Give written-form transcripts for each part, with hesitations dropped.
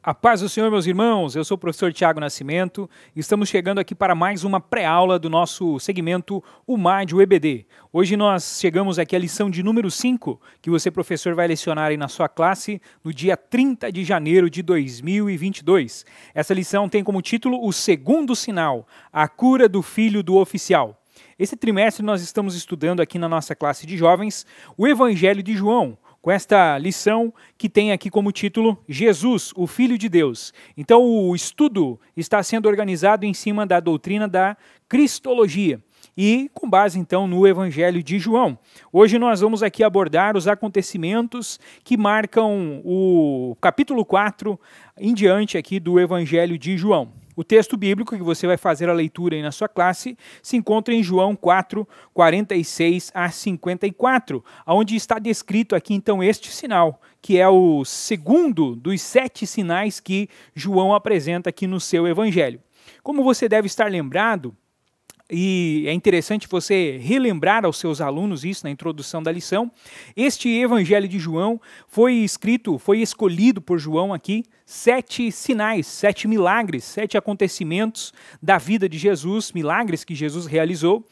A paz do Senhor, meus irmãos, eu sou o professor Tiago Nascimento e estamos chegando aqui para mais uma pré-aula do nosso segmento UMAD UEBD. Hoje nós chegamos aqui à lição de número 5, que você, professor, vai lecionar aí na sua classe no dia 30 de janeiro de 2022. Essa lição tem como título o segundo sinal, a cura do filho do oficial. Esse trimestre nós estamos estudando aqui na nossa classe de jovens o Evangelho de João, com esta lição que tem aqui como título Jesus, o Filho de Deus. Então o estudo está sendo organizado em cima da doutrina da Cristologia e com base então no Evangelho de João. Hoje nós vamos aqui abordar os acontecimentos que marcam o capítulo 4 em diante aqui do Evangelho de João. O texto bíblico que você vai fazer a leitura aí na sua classe se encontra em João 4, 46 a 54, onde está descrito aqui então este sinal, que é o segundo dos 7 sinais que João apresenta aqui no seu evangelho. Como você deve estar lembrado, e é interessante você relembrar aos seus alunos isso na introdução da lição, este Evangelho de João foi escolhido por João aqui 7 sinais, 7 milagres, 7 acontecimentos da vida de Jesus, milagres que Jesus realizou.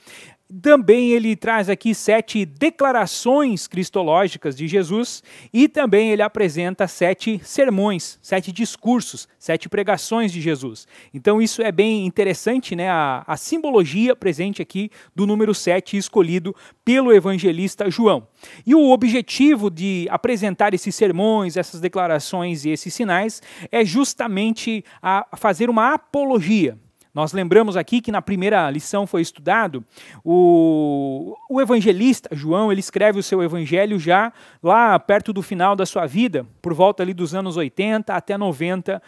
Também ele traz aqui 7 declarações cristológicas de Jesus e também ele apresenta 7 sermões, 7 discursos, 7 pregações de Jesus. Então isso é bem interessante, né? A simbologia presente aqui do número 7 escolhido pelo evangelista João. E o objetivo de apresentar esses sermões, essas declarações e esses sinais é justamente fazer uma apologia. Nós lembramos aqui que na primeira lição foi estudado, o evangelista João, ele escreve o seu evangelho já lá perto do final da sua vida, por volta ali dos anos 80 até 90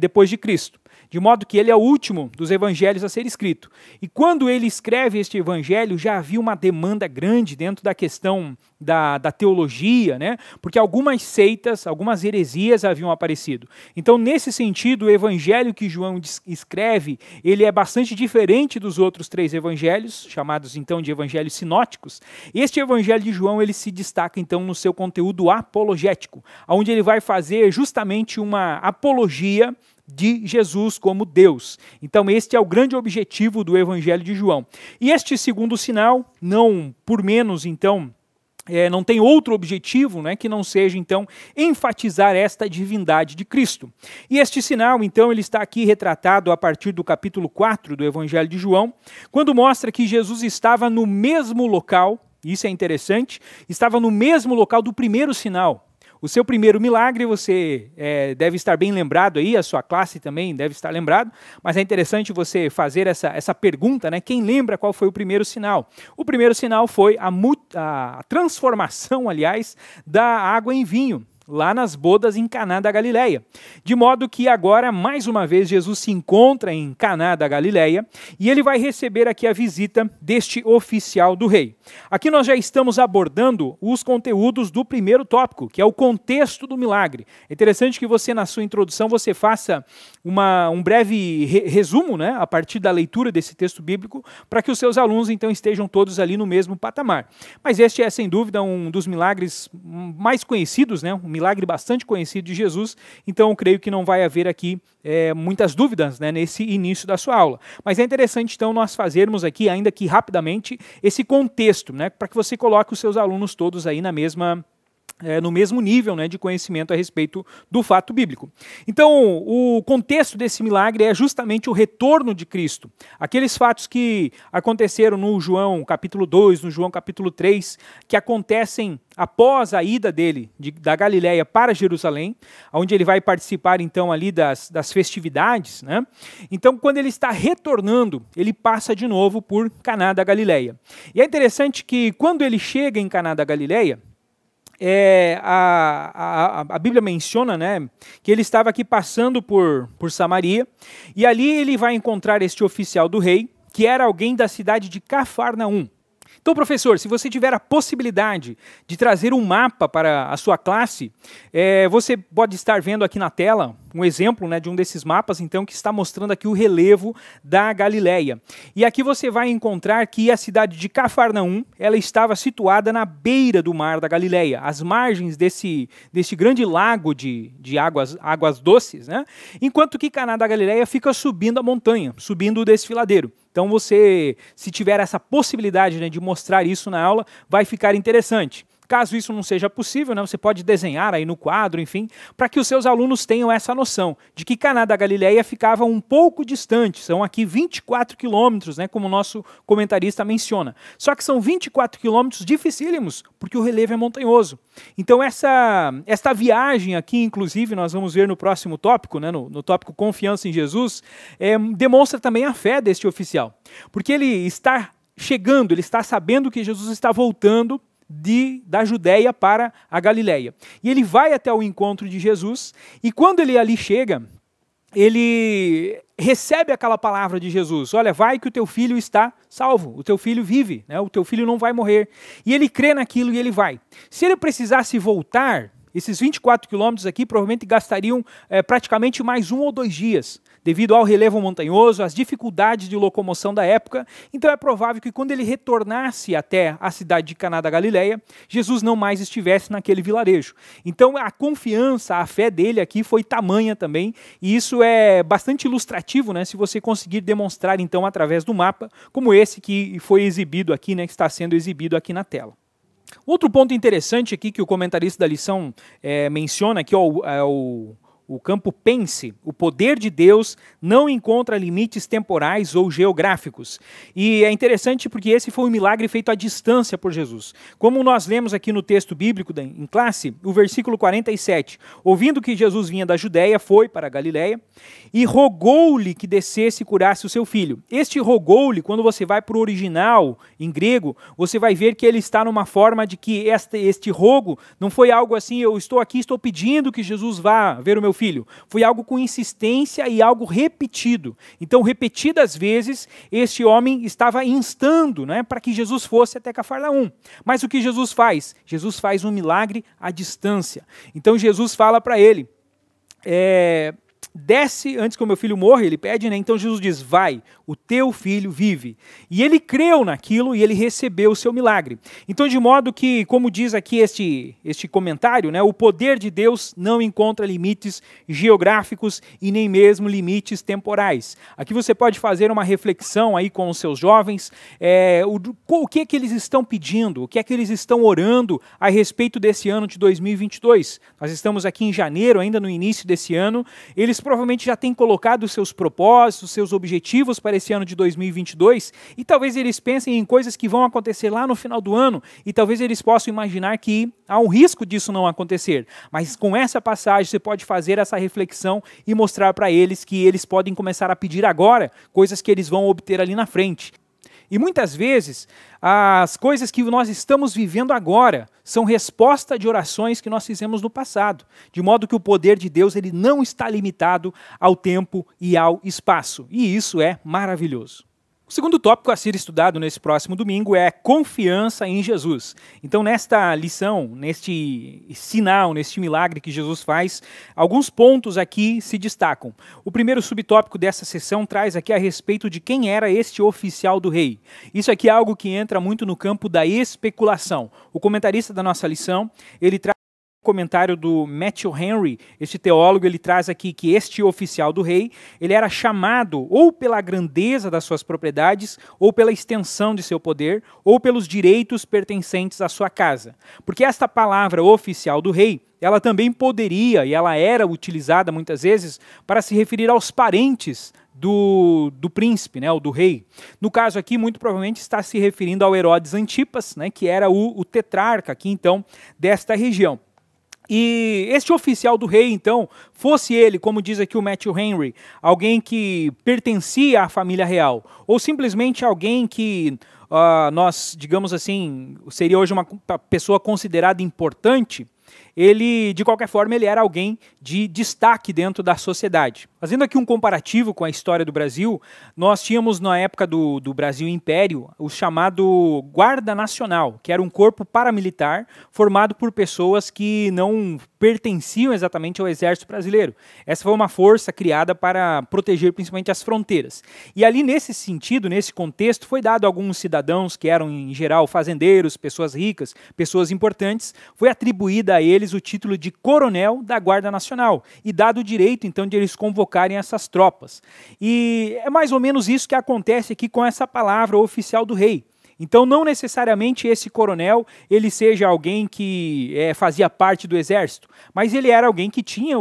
depois de Cristo. De modo que ele é o último dos evangelhos a ser escrito. E quando ele escreve este evangelho, já havia uma demanda grande dentro da questão da teologia, né? Porque algumas seitas, algumas heresias haviam aparecido. Então, nesse sentido, o evangelho que João escreve, ele é bastante diferente dos outros 3 evangelhos, chamados então de evangelhos sinóticos. Este evangelho de João, ele se destaca então no seu conteúdo apologético, onde ele vai fazer justamente uma apologia de Jesus como Deus. Então este é o grande objetivo do Evangelho de João. E este segundo sinal, não por menos então, não tem outro objetivo, né, que não seja então enfatizar esta divindade de Cristo. E este sinal então ele está aqui retratado a partir do capítulo 4 do Evangelho de João, quando mostra que Jesus estava no mesmo local, isso é interessante, estava no mesmo local do primeiro sinal. O seu primeiro milagre, você deve estar bem lembrado aí, a sua classe também deve estar lembrado, mas é interessante você fazer essa pergunta, né? Quem lembra qual foi o primeiro sinal? O primeiro sinal foi a transformação, aliás, da água em vinho, lá nas bodas em Caná da Galileia. De modo que agora, mais uma vez, Jesus se encontra em Caná da Galileia e ele vai receber aqui a visita deste oficial do rei. Aqui nós já estamos abordando os conteúdos do primeiro tópico, que é o contexto do milagre. É interessante que você, na sua introdução, você faça um breve resumo, né, a partir da leitura desse texto bíblico, para que os seus alunos, então, estejam todos ali no mesmo patamar. Mas este é, sem dúvida, um dos milagres mais conhecidos, né, um milagre bastante conhecido de Jesus, então eu creio que não vai haver aqui muitas dúvidas, né, nesse início da sua aula. Mas é interessante então nós fazermos aqui, ainda que rapidamente, esse contexto, né, para que você coloque os seus alunos todos aí no mesmo nível, né, de conhecimento a respeito do fato bíblico. Então, o contexto desse milagre é justamente o retorno de Cristo. Aqueles fatos que aconteceram no João capítulo 2, no João capítulo 3, que acontecem após a ida dele da Galileia para Jerusalém, onde ele vai participar então ali das festividades, né? Então, quando ele está retornando, ele passa de novo por Caná da Galileia. E é interessante que quando ele chega em Caná da Galileia, a Bíblia menciona, né, que ele estava aqui passando por Samaria, e ali ele vai encontrar este oficial do rei, que era alguém da cidade de Cafarnaum. Então, professor, se você tiver a possibilidade de trazer um mapa para a sua classe, você pode estar vendo aqui na tela um exemplo, né, de um desses mapas, então, que está mostrando aqui o relevo da Galileia. E aqui você vai encontrar que a cidade de Cafarnaum, ela estava situada na beira do mar da Galileia, às margens desse grande lago de águas doces, né? Enquanto que Caná da Galileia fica subindo a montanha, subindo o desfiladeiro. Então você, se tiver essa possibilidade, né, de mostrar isso na aula, vai ficar interessante. Caso isso não seja possível, né, você pode desenhar aí no quadro, enfim, para que os seus alunos tenham essa noção de que Caná da Galileia ficava um pouco distante, são aqui 24 quilômetros, né, como o nosso comentarista menciona. Só que são 24 quilômetros dificílimos, porque o relevo é montanhoso. Então esta viagem aqui, inclusive, nós vamos ver no próximo tópico, né, no tópico Confiança em Jesus, demonstra também a fé deste oficial. Porque ele está chegando, ele está sabendo que Jesus está voltando da Judéia para a Galileia. E ele vai até o encontro de Jesus, e quando ele ali chega, ele recebe aquela palavra de Jesus: olha, vai que o teu filho está salvo, o teu filho vive, né? O teu filho não vai morrer. E ele crê naquilo e ele vai. Se ele precisasse voltar, esses 24 quilômetros aqui provavelmente gastariam praticamente mais 1 ou 2 dias, devido ao relevo montanhoso, às dificuldades de locomoção da época. Então é provável que quando ele retornasse até a cidade de Caná da Galileia, Jesus não mais estivesse naquele vilarejo. Então a confiança, a fé dele aqui foi tamanha também, e isso é bastante ilustrativo, né, se você conseguir demonstrar então através do mapa, como esse que foi exibido aqui, né, que está sendo exibido aqui na tela. Outro ponto interessante aqui que o comentarista da lição menciona aqui, o campo pense, o poder de Deus não encontra limites temporais ou geográficos. E é interessante porque esse foi um milagre feito à distância por Jesus. Como nós lemos aqui no texto bíblico em classe, o versículo 47, ouvindo que Jesus vinha da Judéia, foi para a Galileia e rogou-lhe que descesse e curasse o seu filho. Este rogou-lhe, quando você vai para o original, em grego, você vai ver que ele está numa forma de que este rogo não foi algo assim: eu estou aqui, estou pedindo que Jesus vá ver o meu filho. Foi algo com insistência e algo repetido. Então, repetidas vezes, este homem estava instando, né, para que Jesus fosse até Cafarnaum. Mas o que Jesus faz? Jesus faz um milagre à distância. Então, Jesus fala para ele, desce antes que o meu filho morra, ele pede, né? Então Jesus diz: vai, o teu filho vive. E ele creu naquilo e ele recebeu o seu milagre. Então, de modo que, como diz aqui este comentário, né, o poder de Deus não encontra limites geográficos e nem mesmo limites temporais. Aqui você pode fazer uma reflexão aí com os seus jovens, o que é que eles estão pedindo, o que é que eles estão orando a respeito desse ano de 2022. Nós estamos aqui em janeiro, ainda no início desse ano. Eles provavelmente já têm colocado seus propósitos, seus objetivos para esse ano de 2022, e talvez eles pensem em coisas que vão acontecer lá no final do ano, e talvez eles possam imaginar que há um risco disso não acontecer. Mas com essa passagem você pode fazer essa reflexão e mostrar para eles que eles podem começar a pedir agora coisas que eles vão obter ali na frente. E muitas vezes, as coisas que nós estamos vivendo agora são resposta de orações que nós fizemos no passado, de modo que o poder de Deus ele não está limitado ao tempo e ao espaço. E isso é maravilhoso. O segundo tópico a ser estudado nesse próximo domingo é confiança em Jesus. Então, nesta lição, neste sinal, neste milagre que Jesus faz, alguns pontos aqui se destacam. O primeiro subtópico dessa sessão traz aqui a respeito de quem era este oficial do rei. Isso aqui é algo que entra muito no campo da especulação. O comentarista da nossa lição, ele traz comentário do Matthew Henry, este teólogo, ele traz aqui que este oficial do rei, ele era chamado ou pela grandeza das suas propriedades, ou pela extensão de seu poder, ou pelos direitos pertencentes à sua casa. Porque esta palavra oficial do rei, ela também poderia, e ela era utilizada muitas vezes, para se referir aos parentes do príncipe, né, ou do rei. No caso aqui, muito provavelmente está se referindo ao Herodes Antipas, né, que era o tetrarca aqui, então, desta região. E este oficial do rei, então, fosse ele, como diz aqui o Matthew Henry, alguém que pertencia à família real, ou simplesmente alguém que nós, digamos assim, seria hoje uma pessoa considerada importante, ele, de qualquer forma, ele era alguém de destaque dentro da sociedade. Fazendo aqui um comparativo com a história do Brasil, nós tínhamos na época do Brasil Império o chamado Guarda Nacional, que era um corpo paramilitar formado por pessoas que não pertenciam exatamente ao exército brasileiro. Essa foi uma força criada para proteger principalmente as fronteiras. E ali nesse sentido, nesse contexto, foi dado a alguns cidadãos que eram em geral fazendeiros, pessoas ricas, pessoas importantes, foi atribuída a eles o título de coronel da Guarda Nacional e dado o direito então de eles convocarem essas tropas. E é mais ou menos isso que acontece aqui com essa palavra oficial do rei. Então, não necessariamente esse coronel ele seja alguém que fazia parte do exército, mas ele era alguém que tinha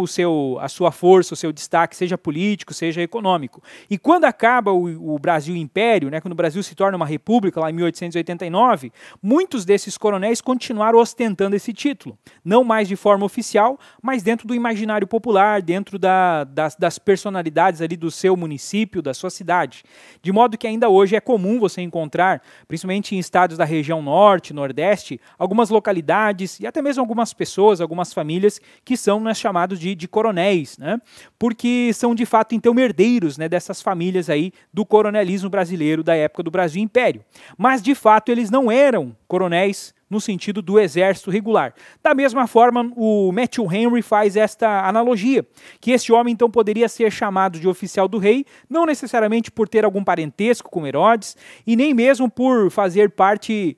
a sua força, o seu destaque, seja político, seja econômico. E quando acaba o Brasil Império, né, quando o Brasil se torna uma república, lá em 1889, muitos desses coronéis continuaram ostentando esse título. Não mais de forma oficial, mas dentro do imaginário popular, dentro das personalidades ali do seu município, da sua cidade. De modo que ainda hoje é comum você encontrar, principalmente em estados da região norte, nordeste, algumas localidades e até mesmo algumas pessoas, algumas famílias que são chamados de coronéis, né? Porque são de fato então herdeiros, né, dessas famílias aí do coronelismo brasileiro da época do Brasil Império. Mas de fato eles não eram coronéis no sentido do exército regular. Da mesma forma, o Matthew Henry faz esta analogia, que esse homem então poderia ser chamado de oficial do rei, não necessariamente por ter algum parentesco com Herodes, e nem mesmo por fazer parte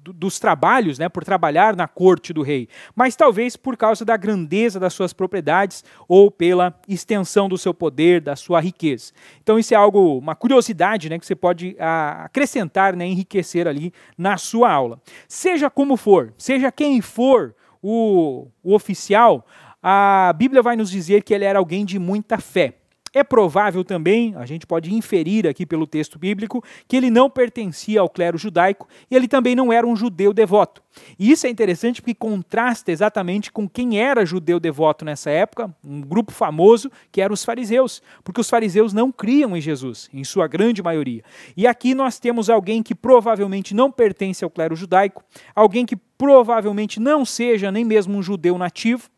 dos trabalhos, né, por trabalhar na corte do rei, mas talvez por causa da grandeza das suas propriedades ou pela extensão do seu poder, da sua riqueza. Então isso é algo, uma curiosidade, né, que você pode acrescentar, né, enriquecer ali na sua aula. Seja como for, seja quem for o oficial, a Bíblia vai nos dizer que ele era alguém de muita fé. É provável também, a gente pode inferir aqui pelo texto bíblico, que ele não pertencia ao clero judaico e ele também não era um judeu devoto. E isso é interessante porque contrasta exatamente com quem era judeu devoto nessa época, um grupo famoso que eram os fariseus, porque os fariseus não criam em Jesus, em sua grande maioria. E aqui nós temos alguém que provavelmente não pertence ao clero judaico, alguém que provavelmente não seja nem mesmo um judeu nativo,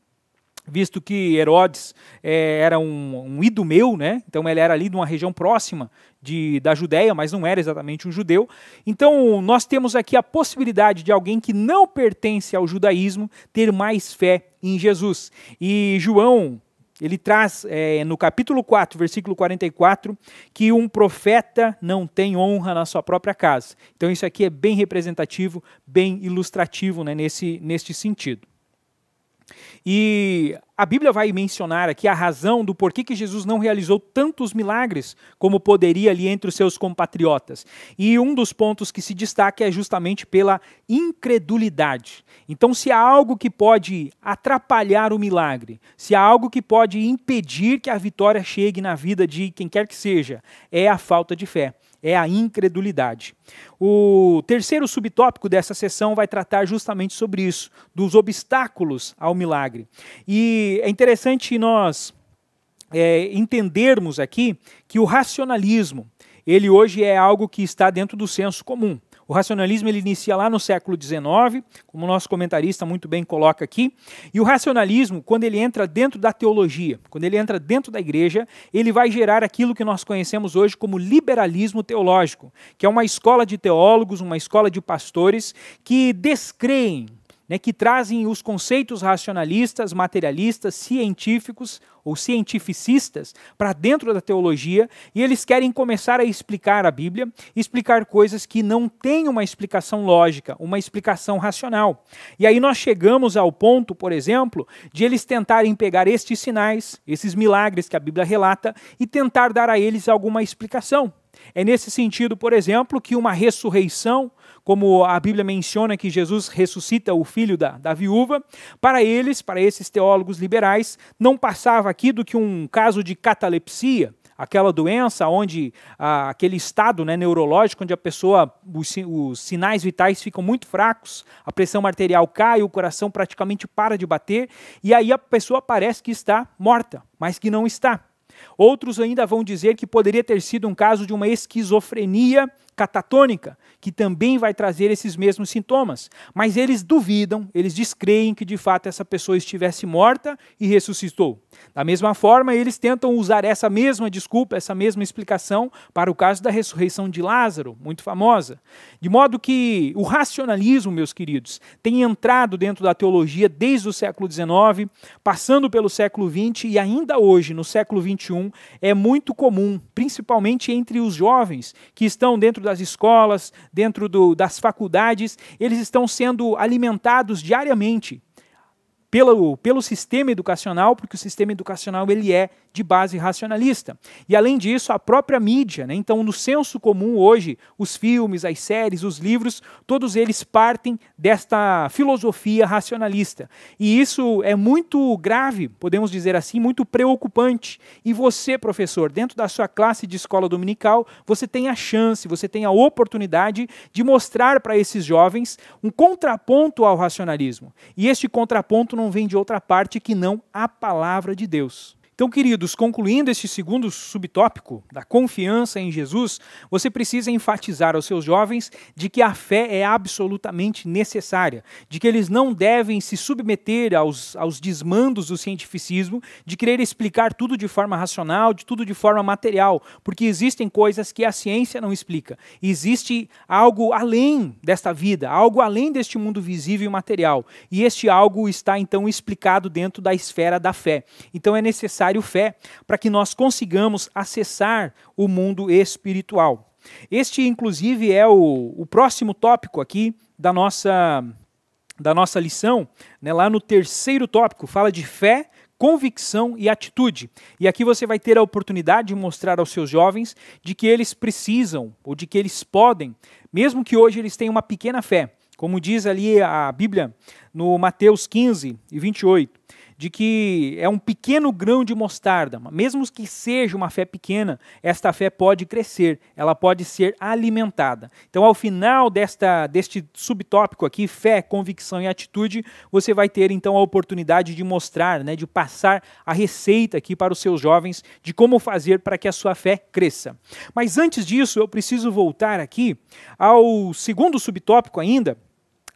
visto que Herodes era um idumeu, né? Então ele era ali de uma região próxima da Judéia, mas não era exatamente um judeu. Então nós temos aqui a possibilidade de alguém que não pertence ao judaísmo ter mais fé em Jesus. E João, ele traz no capítulo 4, versículo 44, que um profeta não tem honra na sua própria casa. Então isso aqui é bem representativo, bem ilustrativo, né, neste sentido. E a Bíblia vai mencionar aqui a razão do porquê que Jesus não realizou tantos milagres como poderia ali entre os seus compatriotas. E um dos pontos que se destaca é justamente pela incredulidade. Então, se há algo que pode atrapalhar o milagre, se há algo que pode impedir que a vitória chegue na vida de quem quer que seja, é a falta de fé. É a incredulidade. O terceiro subtópico dessa sessão vai tratar justamente sobre isso, dos obstáculos ao milagre. E é interessante nós entendermos aqui que o racionalismo, ele hoje é algo que está dentro do senso comum. O racionalismo ele inicia lá no século XIX, como o nosso comentarista muito bem coloca aqui, e o racionalismo, quando ele entra dentro da teologia, quando ele entra dentro da igreja, ele vai gerar aquilo que nós conhecemos hoje como liberalismo teológico, que é uma escola de teólogos, uma escola de pastores que descreem, né, que trazem os conceitos racionalistas, materialistas, científicos ou cientificistas para dentro da teologia, e eles querem começar a explicar a Bíblia, explicar coisas que não têm uma explicação lógica, uma explicação racional. E aí nós chegamos ao ponto, por exemplo, de eles tentarem pegar estes sinais, esses milagres que a Bíblia relata, e tentar dar a eles alguma explicação. É nesse sentido, por exemplo, que uma ressurreição, como a Bíblia menciona que Jesus ressuscita o filho da viúva, para eles, para esses teólogos liberais, não passava aqui do que um caso de catalepsia, aquela doença onde aquele estado, né, neurológico, onde a pessoa, os sinais vitais ficam muito fracos, a pressão arterial cai, o coração praticamente para de bater, e aí a pessoa parece que está morta, mas que não está. Outros ainda vão dizer que poderia ter sido um caso de uma esquizofrenia catatônica, que também vai trazer esses mesmos sintomas. Mas eles duvidam, eles descreem que de fato essa pessoa estivesse morta e ressuscitou. Da mesma forma, eles tentam usar essa mesma desculpa, essa mesma explicação para o caso da ressurreição de Lázaro, muito famosa. De modo que o racionalismo, meus queridos, tem entrado dentro da teologia desde o século XIX, passando pelo século XX e ainda hoje, no século XXI, é muito comum, principalmente entre os jovens que estão dentro das escolas, dentro das faculdades, eles estão sendo alimentados diariamente pelo sistema educacional, porque o sistema educacional ele é de base racionalista. E além disso, a própria mídia, né? Então no senso comum hoje, os filmes, as séries, os livros, todos eles partem desta filosofia racionalista. E isso é muito grave, podemos dizer assim, muito preocupante. E você, professor, dentro da sua classe de escola dominical, você tem a chance, você tem a oportunidade de mostrar para esses jovens um contraponto ao racionalismo. E este contraponto não vem de outra parte que não a palavra de Deus. Então, queridos, concluindo este segundo subtópico da confiança em Jesus, você precisa enfatizar aos seus jovens de que a fé é absolutamente necessária, de que eles não devem se submeter aos desmandos do cientificismo, de querer explicar tudo de forma racional, de tudo de forma material, porque existem coisas que a ciência não explica. Existe algo além desta vida, algo além deste mundo visível e material, e este algo está então explicado dentro da esfera da fé. Então é necessário fé para que nós consigamos acessar o mundo espiritual. Este, inclusive, é o próximo tópico aqui da nossa lição, né? Lá no terceiro tópico, fala de fé, convicção e atitude. E aqui você vai ter a oportunidade de mostrar aos seus jovens de que eles precisam, ou de que eles podem, mesmo que hoje eles tenham uma pequena fé, como diz ali a Bíblia no Mateus 15 e 28, de que é um pequeno grão de mostarda, mesmo que seja uma fé pequena, esta fé pode crescer, ela pode ser alimentada. Então, ao final deste subtópico aqui, fé, convicção e atitude, você vai ter então a oportunidade de mostrar, né, de passar a receita aqui para os seus jovens de como fazer para que a sua fé cresça. Mas antes disso, eu preciso voltar aqui ao segundo subtópico ainda,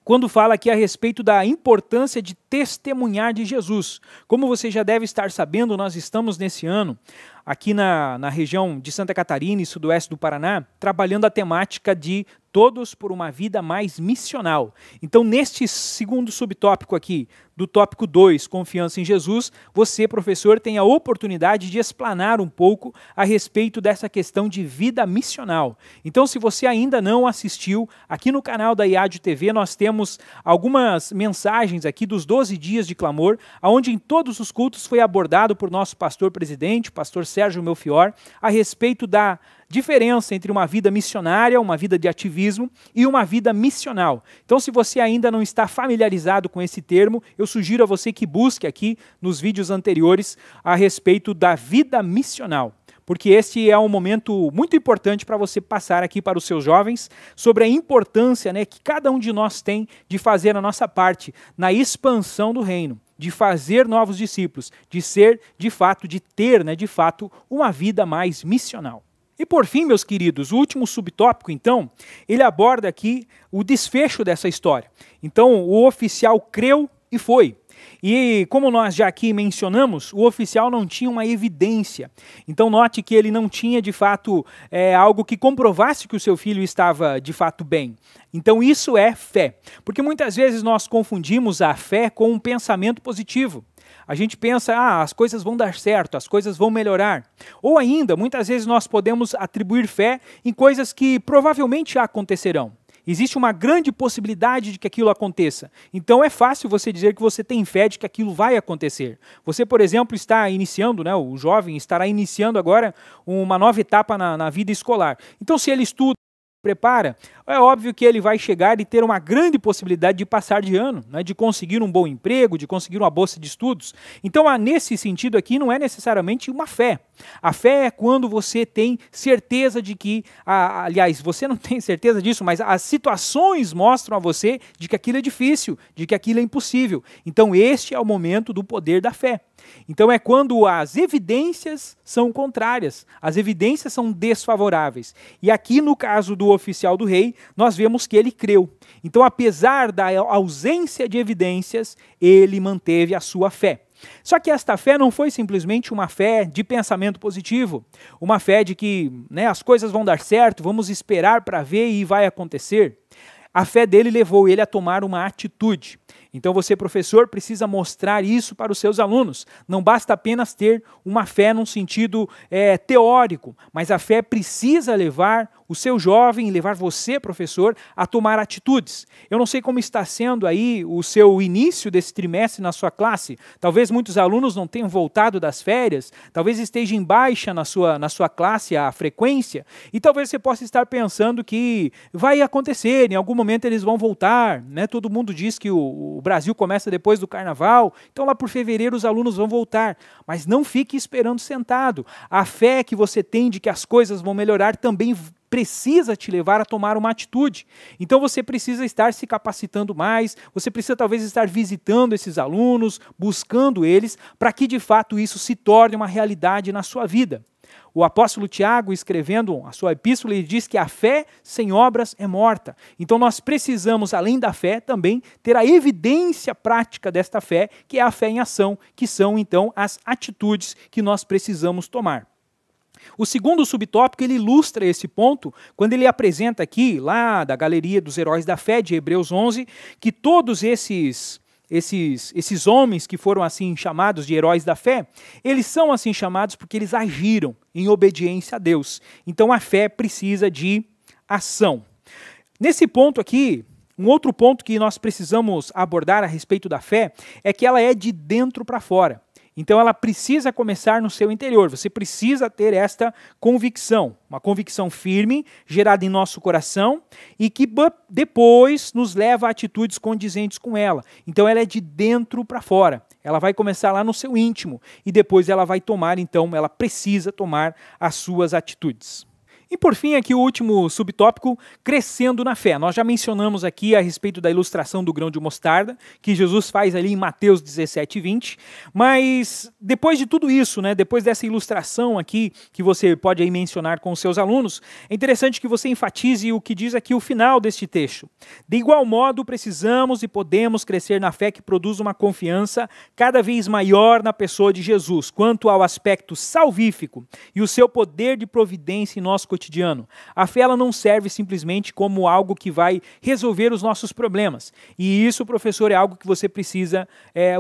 quando fala aqui a respeito da importância de testemunhar de Jesus. Como você já deve estar sabendo, nós estamos nesse ano, aqui na região de Santa Catarina e sudoeste do Paraná, trabalhando a temática de todos por uma vida mais missional. Então, neste segundo subtópico aqui, do tópico 2, confiança em Jesus, você, professor, tem a oportunidade de explanar um pouco a respeito dessa questão de vida missional. Então, se você ainda não assistiu, aqui no canal da IAD TV nós temos algumas mensagens aqui dos 12 dias de clamor, onde em todos os cultos foi abordado por nosso pastor presidente, pastor Sérgio Melfior, a respeito da diferença entre uma vida missionária, uma vida de ativismo e uma vida missional. Então, se você ainda não está familiarizado com esse termo, eu sugiro a você que busque aqui nos vídeos anteriores a respeito da vida missional, porque este é um momento muito importante para você passar aqui para os seus jovens sobre a importância, né, que cada um de nós tem de fazer a nossa parte na expansão do reino, de fazer novos discípulos, de ser, de fato, de ter, né, de fato, uma vida mais missional. E por fim, meus queridos, o último subtópico, então, ele aborda aqui o desfecho dessa história. Então, o oficial creu e foi. E como nós já aqui mencionamos, o oficial não tinha uma evidência. Então note que ele não tinha de fato algo que comprovasse que o seu filho estava de fato bem. Então isso é fé. Porque muitas vezes nós confundimos a fé com um pensamento positivo. A gente pensa, as coisas vão dar certo, as coisas vão melhorar. Ou ainda, muitas vezes nós podemos atribuir fé em coisas que provavelmente acontecerão. Existe uma grande possibilidade de que aquilo aconteça. Então é fácil você dizer que você tem fé de que aquilo vai acontecer. Você, por exemplo, está iniciando, né, o jovem estará iniciando agora uma nova etapa na vida escolar. Então se ele estuda, prepara, é óbvio que ele vai chegar e ter uma grande possibilidade de passar de ano, né, de conseguir um bom emprego, de conseguir uma bolsa de estudos. Então, nesse sentido aqui, não é necessariamente uma fé. A fé é quando você tem certeza de que, aliás, você não tem certeza disso, mas as situações mostram a você de que aquilo é difícil, de que aquilo é impossível. Então, este é o momento do poder da fé. Então é quando as evidências são contrárias, as evidências são desfavoráveis. E aqui no caso do oficial do rei, nós vemos que ele creu. Então, apesar da ausência de evidências, ele manteve a sua fé. Só que esta fé não foi simplesmente uma fé de pensamento positivo, uma fé de que as coisas vão dar certo, vamos esperar para ver e vai acontecer. A fé dele levou ele a tomar uma atitude. Então você, professor, precisa mostrar isso para os seus alunos. Não basta apenas ter uma fé num sentido teórico, mas a fé precisa levar o seu jovem, levar você, professor, a tomar atitudes. Eu não sei como está sendo aí o seu início desse trimestre na sua classe. Talvez muitos alunos não tenham voltado das férias, talvez esteja em baixa na sua classe a frequência, e talvez você possa estar pensando que vai acontecer, em algum momento eles vão voltar, né? Todo mundo diz que o Brasil começa depois do carnaval, então lá por fevereiro os alunos vão voltar, mas não fique esperando sentado. A fé que você tem de que as coisas vão melhorar também precisa te levar a tomar uma atitude. Então você precisa estar se capacitando mais, você precisa talvez estar visitando esses alunos, buscando eles, para que de fato isso se torne uma realidade na sua vida. O apóstolo Tiago, escrevendo a sua epístola, ele diz que a fé sem obras é morta. Então nós precisamos, além da fé, também ter a evidência prática desta fé, que é a fé em ação, que são então as atitudes que nós precisamos tomar. O segundo subtópico, ele ilustra esse ponto, quando ele apresenta aqui, lá da Galeria dos Heróis da Fé, de Hebreus 11, que todos esses homens que foram assim chamados de heróis da fé, eles são assim chamados porque eles agiram em obediência a Deus. Então a fé precisa de ação. Nesse ponto aqui, um outro ponto que nós precisamos abordar a respeito da fé é que ela é de dentro para fora. Então ela precisa começar no seu interior, você precisa ter esta convicção, uma convicção firme, gerada em nosso coração e que depois nos leva a atitudes condizentes com ela. Então ela é de dentro para fora, ela vai começar lá no seu íntimo e depois ela vai tomar, então ela precisa tomar as suas atitudes. E por fim, aqui o último subtópico, crescendo na fé. Nós já mencionamos aqui a respeito da ilustração do grão de mostarda, que Jesus faz ali em Mateus 17, 20, mas depois de tudo isso, depois dessa ilustração aqui, que você pode aí mencionar com os seus alunos, é interessante que você enfatize o que diz aqui o final deste texto. De igual modo, precisamos e podemos crescer na fé que produz uma confiança cada vez maior na pessoa de Jesus, quanto ao aspecto salvífico e o seu poder de providência em nosso cotidiano. A fé ela não serve simplesmente como algo que vai resolver os nossos problemas. E isso, professor, é algo que você precisa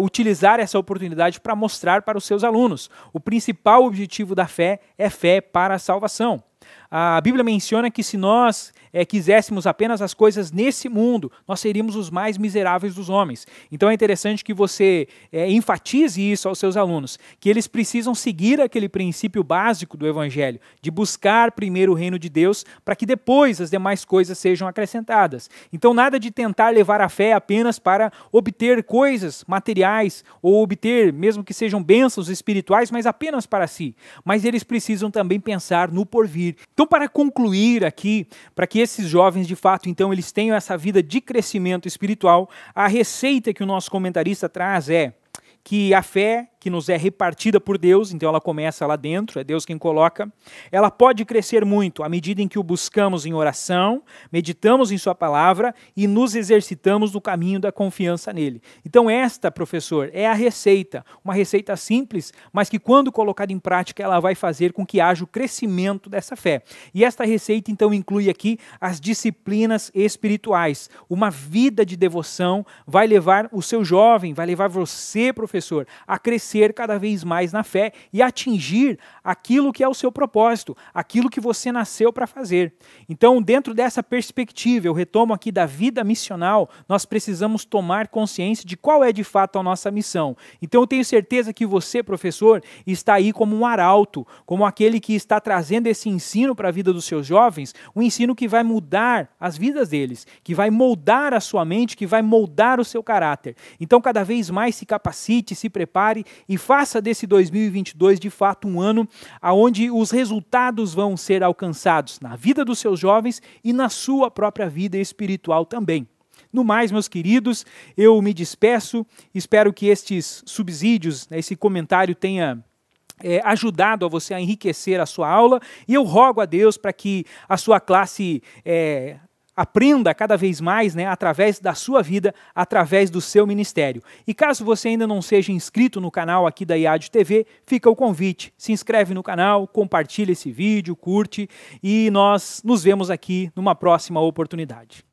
utilizar essa oportunidade para mostrar para os seus alunos. O principal objetivo da fé é fé para a salvação. A Bíblia menciona que se nós quiséssemos apenas as coisas nesse mundo, nós seríamos os mais miseráveis dos homens. Então é interessante que você enfatize isso aos seus alunos, que eles precisam seguir aquele princípio básico do Evangelho, de buscar primeiro o reino de Deus, para que depois as demais coisas sejam acrescentadas. Então nada de tentar levar a fé apenas para obter coisas materiais, ou obter, mesmo que sejam bênçãos espirituais, mas apenas para si. Mas eles precisam também pensar no porvir. Então, para concluir aqui, para que esses jovens, de fato, então, eles tenham essa vida de crescimento espiritual, a receita que o nosso comentarista traz é que a fé que nos é repartida por Deus, então ela começa lá dentro, é Deus quem coloca, ela pode crescer muito à medida em que o buscamos em oração, meditamos em sua palavra e nos exercitamos no caminho da confiança nele. Então esta, professor, é a receita, uma receita simples, mas que quando colocada em prática ela vai fazer com que haja o crescimento dessa fé. E esta receita então inclui aqui as disciplinas espirituais. Uma vida de devoção vai levar o seu jovem, vai levar você, professor, a crescer cada vez mais na fé e atingir aquilo que é o seu propósito, aquilo que você nasceu para fazer. Então, dentro dessa perspectiva, eu retomo aqui da vida missional, nós precisamos tomar consciência de qual é de fato a nossa missão. Então, eu tenho certeza que você, professor, está aí como um arauto, como aquele que está trazendo esse ensino para a vida dos seus jovens, um ensino que vai mudar as vidas deles, que vai moldar a sua mente, que vai moldar o seu caráter. Então, cada vez mais se capacite, se prepare e faça desse 2022 de fato um ano onde os resultados vão ser alcançados na vida dos seus jovens e na sua própria vida espiritual também. No mais, meus queridos, eu me despeço, espero que estes subsídios, né, esse comentário tenha ajudado a você a enriquecer a sua aula, e eu rogo a Deus para que a sua classe aprenda cada vez mais, né, através da sua vida, através do seu ministério. E caso você ainda não seja inscrito no canal aqui da IAD TV, fica o convite, se inscreve no canal, compartilha esse vídeo, curte, e nós nos vemos aqui numa próxima oportunidade.